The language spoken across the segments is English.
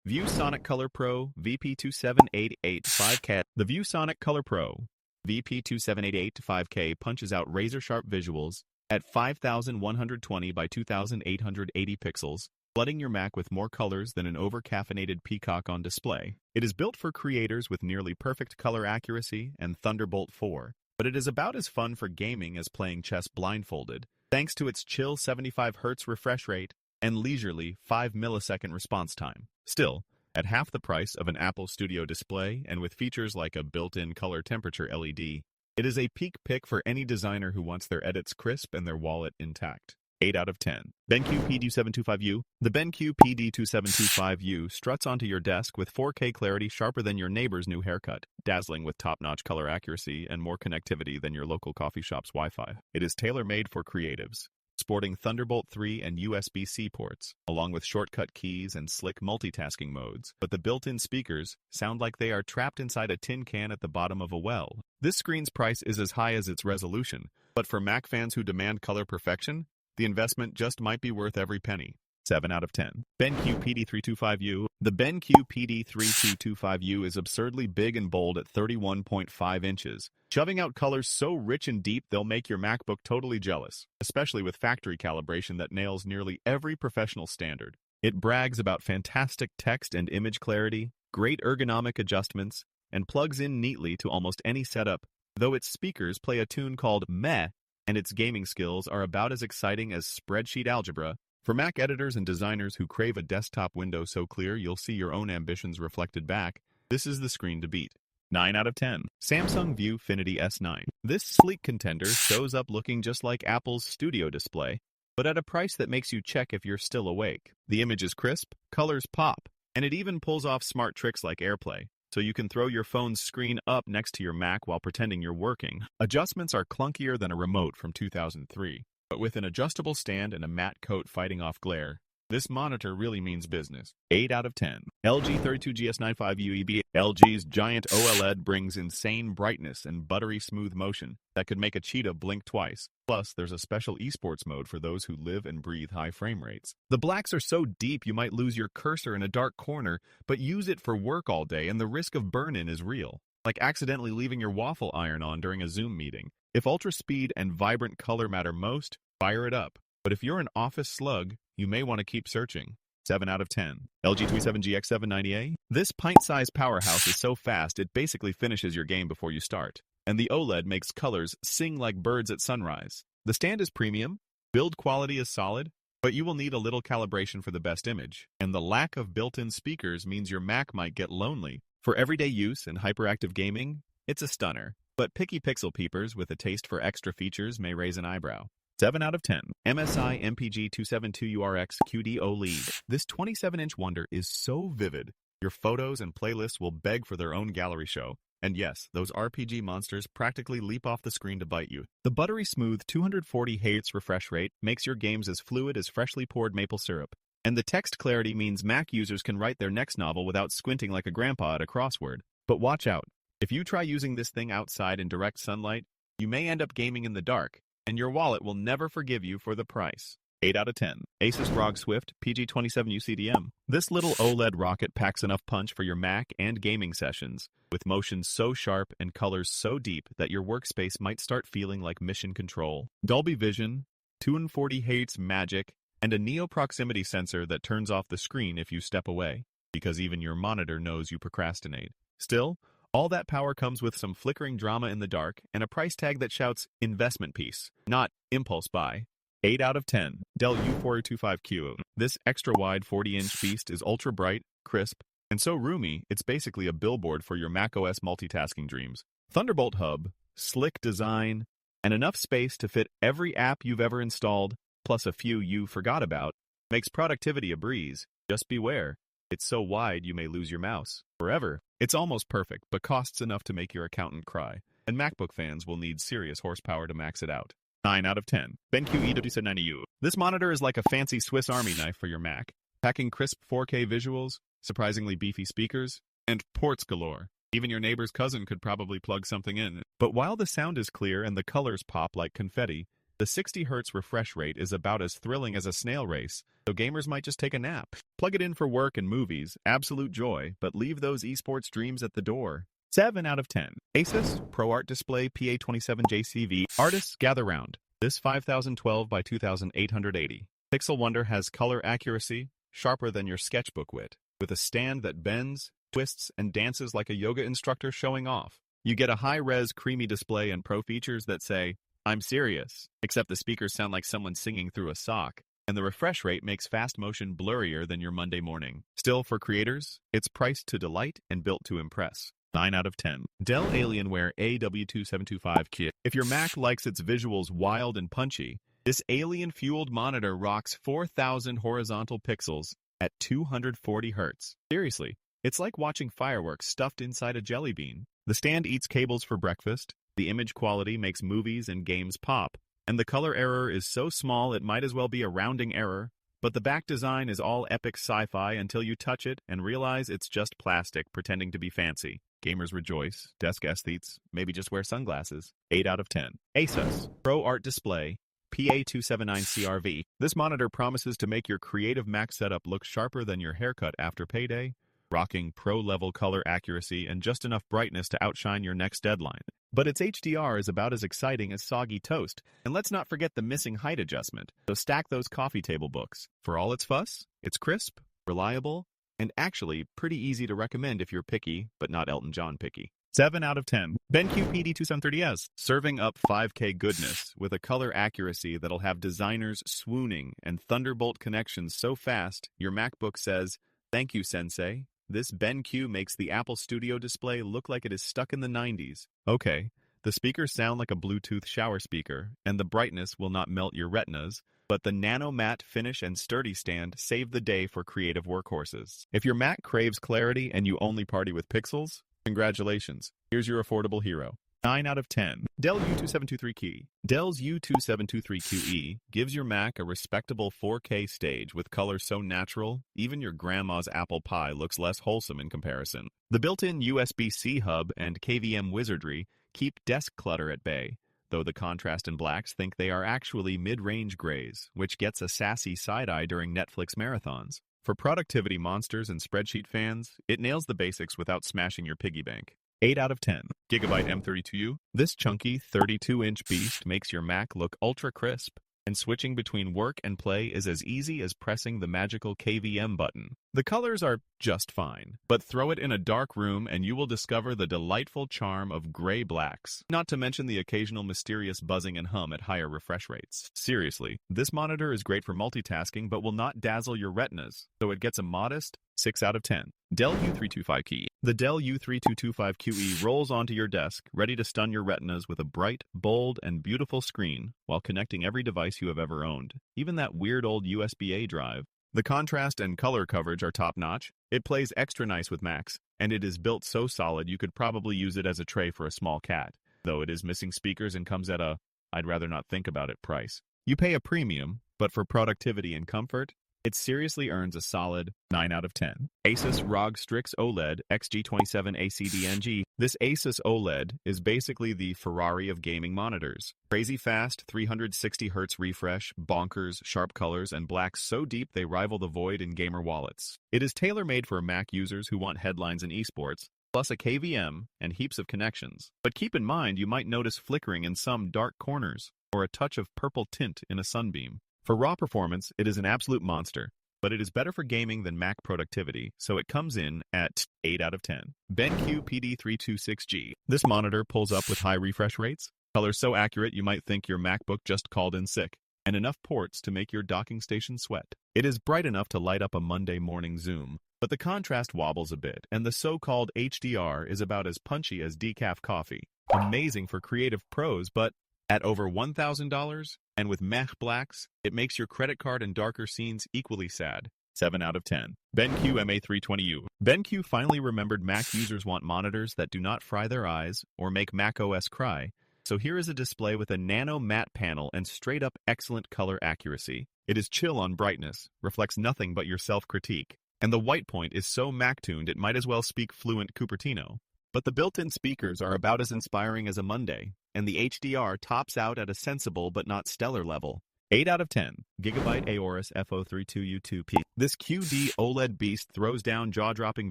ViewSonic ColorPro VP2788-5K. The ViewSonic ColorPro VP2788-5K punches out razor-sharp visuals at 5120 by 2880 pixels, flooding your Mac with more colors than an over-caffeinated peacock on display. It is built for creators with nearly perfect color accuracy and Thunderbolt 4, but it is about as fun for gaming as playing chess blindfolded, thanks to its chill 75Hz refresh rate and leisurely 5-millisecond response time. Still, at half the price of an Apple Studio display and with features like a built-in color temperature LED, it is a peak pick for any designer who wants their edits crisp and their wallet intact. 8 out of 10. BenQ PD2725U. The BenQ PD2725U struts onto your desk with 4K clarity sharper than your neighbor's new haircut, dazzling with top-notch color accuracy and more connectivity than your local coffee shop's Wi-Fi. It is tailor-made for creatives, sporting Thunderbolt 3 and USB-C ports, along with shortcut keys and slick multitasking modes. But the built-in speakers sound like they are trapped inside a tin can at the bottom of a well. This screen's price is as high as its resolution, but for Mac fans who demand color perfection, the investment just might be worth every penny. 7 out of 10. BenQ PD2725U. The BenQ PD2725U is absurdly big and bold at 31.5 inches, shoving out colors so rich and deep they'll make your MacBook totally jealous, especially with factory calibration that nails nearly every professional standard. It brags about fantastic text and image clarity, great ergonomic adjustments, and plugs in neatly to almost any setup, though its speakers play a tune called Meh, and its gaming skills are about as exciting as spreadsheet algebra. For Mac editors and designers who crave a desktop window so clear you'll see your own ambitions reflected back, this is the screen to beat. 9 out of 10. Samsung ViewFinity S9. This sleek contender shows up looking just like Apple's Studio display, but at a price that makes you check if you're still awake. The image is crisp, colors pop, and it even pulls off smart tricks like AirPlay, so you can throw your phone's screen up next to your Mac while pretending you're working. Adjustments are clunkier than a remote from 2003. But with an adjustable stand and a matte coat fighting off glare, this monitor really means business. 8 out of 10. LG 32GS95U EB. LG's giant OLED brings insane brightness and buttery smooth motion that could make a cheetah blink twice. Plus, there's a special esports mode for those who live and breathe high frame rates. The blacks are so deep you might lose your cursor in a dark corner, but use it for work all day and the risk of burn-in is real, like accidentally leaving your waffle iron on during a Zoom meeting. If ultra speed and vibrant color matter most, fire it up. But if you're an office slug, you may want to keep searching. 7 out of 10. LG 27GX790A. This pint-sized powerhouse is so fast it basically finishes your game before you start. And the OLED makes colors sing like birds at sunrise. The stand is premium, build quality is solid, but you will need a little calibration for the best image. And the lack of built-in speakers means your Mac might get lonely. For everyday use and hyperactive gaming, it's a stunner. But picky pixel peepers with a taste for extra features may raise an eyebrow. 7 out of 10. MSI MPG2725URX QD OLED. This 27-inch wonder is so vivid, your photos and playlists will beg for their own gallery show. And yes, those RPG monsters practically leap off the screen to bite you. The buttery smooth 240Hz refresh rate makes your games as fluid as freshly poured maple syrup. And the text clarity means Mac users can write their next novel without squinting like a grandpa at a crossword. But watch out. If you try using this thing outside in direct sunlight, you may end up gaming in the dark, and your wallet will never forgive you for the price. 8 out of 10. Asus ROG Swift PG27U CDM. This little OLED rocket packs enough punch for your Mac and gaming sessions, with motion so sharp and colors so deep that your workspace might start feeling like mission control. Dolby Vision, 240Hz magic, and a Neo proximity sensor that turns off the screen if you step away, because even your monitor knows you procrastinate. Still, all that power comes with some flickering drama in the dark and a price tag that shouts investment piece, not impulse buy. 8 out of 10. Dell U4025QW. This extra-wide 40-inch beast is ultra-bright, crisp, and so roomy it's basically a billboard for your macOS multitasking dreams. Thunderbolt hub, slick design, and enough space to fit every app you've ever installed, plus a few you forgot about, makes productivity a breeze. Just beware. It's so wide you may lose your mouse forever. It's almost perfect, but costs enough to make your accountant cry. And MacBook fans will need serious horsepower to max it out. 9 out of 10. BenQ PD2790U. This monitor is like a fancy Swiss Army knife for your Mac, packing crisp 4K visuals, surprisingly beefy speakers, and ports galore. Even your neighbor's cousin could probably plug something in. But while the sound is clear and the colors pop like confetti, The 60Hz refresh rate is about as thrilling as a snail race, so gamers might just take a nap. Plug it in for work and movies, absolute joy, but leave those esports dreams at the door. 7 out of 10. Asus ProArt Display PA27JCV. Artists, gather round. This 5012 by 2880 Pixel Wonder has color accuracy, sharper than your sketchbook wit, with a stand that bends, twists, and dances like a yoga instructor showing off. You get a high-res, creamy display and pro features that say, "I'm serious," except the speakers sound like someone singing through a sock, and the refresh rate makes fast motion blurrier than your Monday morning. Still, for creators, it's priced to delight and built to impress. 9 out of 10. Dell Alienware AW2725Q. If your Mac likes its visuals wild and punchy, this alien-fueled monitor rocks 4,000 horizontal pixels at 240 Hz. Seriously, it's like watching fireworks stuffed inside a jelly bean. The stand eats cables for breakfast, the image quality makes movies and games pop, and the color error is so small it might as well be a rounding error, but the back design is all epic sci-fi until you touch it and realize it's just plastic pretending to be fancy. Gamers rejoice, desk aesthetes, maybe just wear sunglasses. 8 out of 10. Asus ProArt Display PA279CRV. This monitor promises to make your creative Mac setup look sharper than your haircut after payday, rocking pro-level color accuracy and just enough brightness to outshine your next deadline. But its HDR is about as exciting as soggy toast, and let's not forget the missing height adjustment, so stack those coffee table books. For all its fuss, it's crisp, reliable, and actually pretty easy to recommend if you're picky, but not Elton John picky. 7 out of 10. BenQ PD2725U. Serving up 5K goodness with a color accuracy that'll have designers swooning and Thunderbolt connections so fast, your MacBook says, "Thank you, Sensei." This BenQ makes the Apple Studio display look like it is stuck in the 90s. Okay, the speakers sound like a Bluetooth shower speaker, and the brightness will not melt your retinas, but the nano matte finish and sturdy stand save the day for creative workhorses. If your Mac craves clarity and you only party with pixels, congratulations, here's your affordable hero. 9 out of 10. Dell U2723QE. Dell's U2723QE gives your Mac a respectable 4K stage with color so natural, even your grandma's apple pie looks less wholesome in comparison. The built-in USB-C hub and KVM wizardry keep desk clutter at bay, though the contrast and blacks think they are actually mid-range grays, which gets a sassy side-eye during Netflix marathons. For productivity monsters and spreadsheet fans, it nails the basics without smashing your piggy bank. 8 out of 10. Gigabyte M32U. This chunky 32-inch beast makes your Mac look ultra crisp, and switching between work and play is as easy as pressing the magical KVM button. The colors are just fine, but throw it in a dark room and you will discover the delightful charm of gray blacks, not to mention the occasional mysterious buzzing and hum at higher refresh rates. Seriously, this monitor is great for multitasking but will not dazzle your retinas, so it gets a modest 6 out of 10. Dell U4025QE. The Dell U4025QE rolls onto your desk, ready to stun your retinas with a bright, bold, and beautiful screen while connecting every device you have ever owned, even that weird old USB-A drive. The contrast and color coverage are top-notch. It plays extra nice with Macs, and it is built so solid you could probably use it as a tray for a small cat, though it is missing speakers and comes at a "I'd rather not think about it" price. You pay a premium, but for productivity and comfort, it seriously earns a solid 9 out of 10. Asus ROG Strix OLED XG27ACDNG. This Asus OLED is basically the Ferrari of gaming monitors. Crazy fast 360 Hz refresh, bonkers, sharp colors, and blacks so deep they rival the void in gamer wallets. It is tailor-made for Mac users who want headlines in esports, plus a KVM and heaps of connections. But keep in mind you might notice flickering in some dark corners, or a touch of purple tint in a sunbeam. For raw performance, it is an absolute monster, but it is better for gaming than Mac productivity, so it comes in at 8 out of 10. BenQ PD2725U. This monitor pulls up with high refresh rates, colors so accurate you might think your MacBook just called in sick, and enough ports to make your docking station sweat. It is bright enough to light up a Monday morning Zoom, but the contrast wobbles a bit, and the so-called HDR is about as punchy as decaf coffee. Amazing for creative pros, but at over $1,000, and with meh blacks, it makes your credit card and darker scenes equally sad. 7 out of 10. BenQ MA320U. BenQ finally remembered Mac users want monitors that do not fry their eyes or make macOS cry, so here is a display with a nano matte panel and straight-up excellent color accuracy. It is chill on brightness, reflects nothing but your self-critique, and the white point is so Mac-tuned it might as well speak fluent Cupertino. But the built-in speakers are about as inspiring as a Monday. and the HDR tops out at a sensible but not stellar level. 8 out of 10. Gigabyte Aorus F032U2P. This QD OLED beast throws down jaw-dropping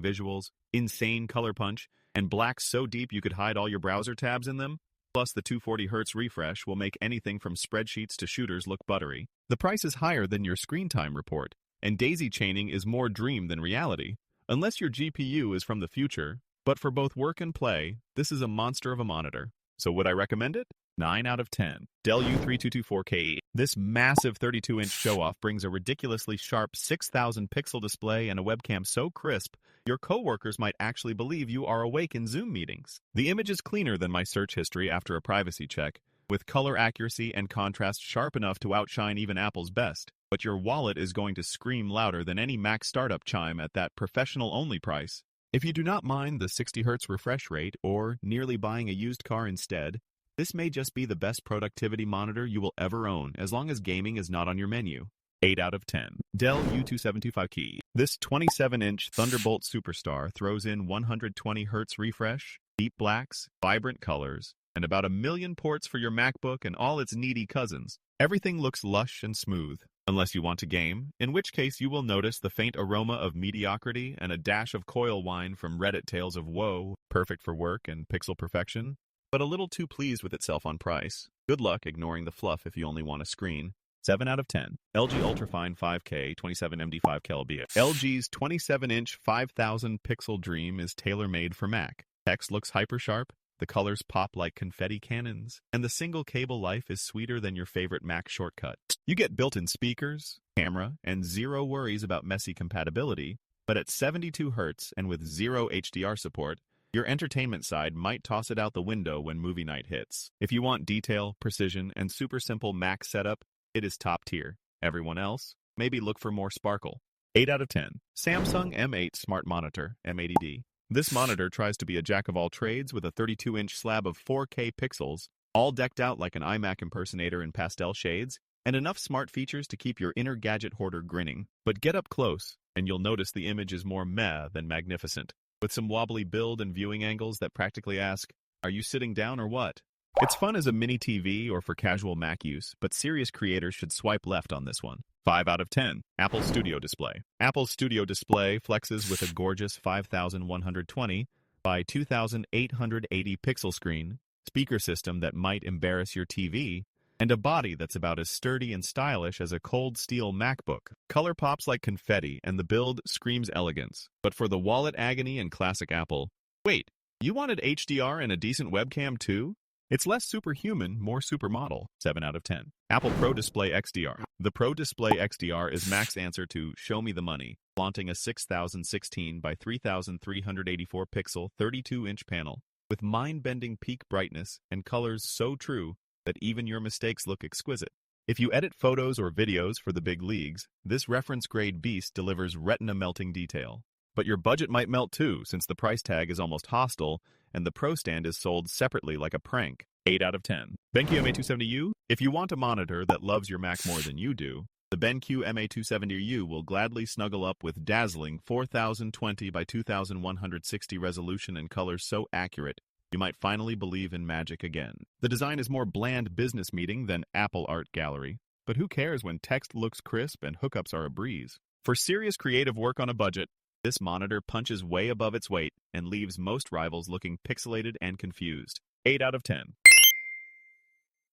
visuals, insane color punch, and blacks so deep you could hide all your browser tabs in them. Plus, the 240Hz refresh will make anything from spreadsheets to shooters look buttery. The price is higher than your screen time report, and daisy chaining is more dream than reality. Unless your GPU is from the future, but for both work and play, this is a monster of a monitor. So would I recommend it? 9 out of 10. Dell U4025QW. This massive 32-inch show-off brings a ridiculously sharp 6,000 pixel display and a webcam so crisp, your coworkers might actually believe you are awake in Zoom meetings. The image is cleaner than my search history after a privacy check, with color accuracy and contrast sharp enough to outshine even Apple's best. But your wallet is going to scream louder than any Mac startup chime at that professional-only price. If you do not mind the 60Hz refresh rate or nearly buying a used car instead, this may just be the best productivity monitor you will ever own as long as gaming is not on your menu. 8 out of 10. Dell U4025QW. This 27-inch Thunderbolt superstar throws in 120Hz refresh, deep blacks, vibrant colors, and about 1 million ports for your MacBook and all its needy cousins. Everything looks lush and smooth, unless you want to game, in which case you will notice the faint aroma of mediocrity and a dash of coil wine from Reddit tales of woe, perfect for work and pixel perfection, but a little too pleased with itself on price. Good luck ignoring the fluff if you only want a screen. 7 out of 10. LG Ultrafine 5K 27MD5K. LG's 27-inch 5,000 pixel dream is tailor-made for Mac. Text looks hyper-sharp, the colors pop like confetti cannons, and the single cable life is sweeter than your favorite Mac shortcut. You get built-in speakers, camera, and zero worries about messy compatibility, but at 72 Hz and with zero HDR support, your entertainment side might toss it out the window when movie night hits. If you want detail, precision, and super simple Mac setup, it is top tier. Everyone else, maybe look for more sparkle. 8 out of 10. Samsung M8 Smart Monitor, M80D. This monitor tries to be a jack-of-all-trades with a 32-inch slab of 4K pixels, all decked out like an iMac impersonator in pastel shades, and enough smart features to keep your inner gadget hoarder grinning. But get up close, and you'll notice the image is more meh than magnificent, with some wobbly build and viewing angles that practically ask, are you sitting down or what? It's fun as a mini TV or for casual Mac use, but serious creators should swipe left on this one. 5 out of 10. Apple Studio Display. Apple Studio Display flexes with a gorgeous 5120 by 2880 pixel screen, speaker system that might embarrass your TV, and a body that's about as sturdy and stylish as a cold steel MacBook. Color pops like confetti and the build screams elegance. But for the wallet agony and classic Apple, wait, you wanted HDR and a decent webcam too? It's less superhuman, more supermodel. 7 out of 10. Apple Pro Display XDR. The Pro Display XDR is Mac's answer to show me the money, flaunting a 6016 by 3384 pixel 32-inch panel with mind-bending peak brightness and colors so true that even your mistakes look exquisite. If you edit photos or videos for the big leagues, this reference-grade beast delivers retina-melting detail. But your budget might melt too, since the price tag is almost hostile, and the Pro stand is sold separately like a prank. 8 out of 10. BenQ MA270U. If you want a monitor that loves your Mac more than you do, the BenQ MA270U will gladly snuggle up with dazzling 4020 by 2160 resolution and colors so accurate, you might finally believe in magic again. The design is more bland business meeting than Apple art gallery, but who cares when text looks crisp and hookups are a breeze? For serious creative work on a budget, this monitor punches way above its weight and leaves most rivals looking pixelated and confused. 8 out of 10.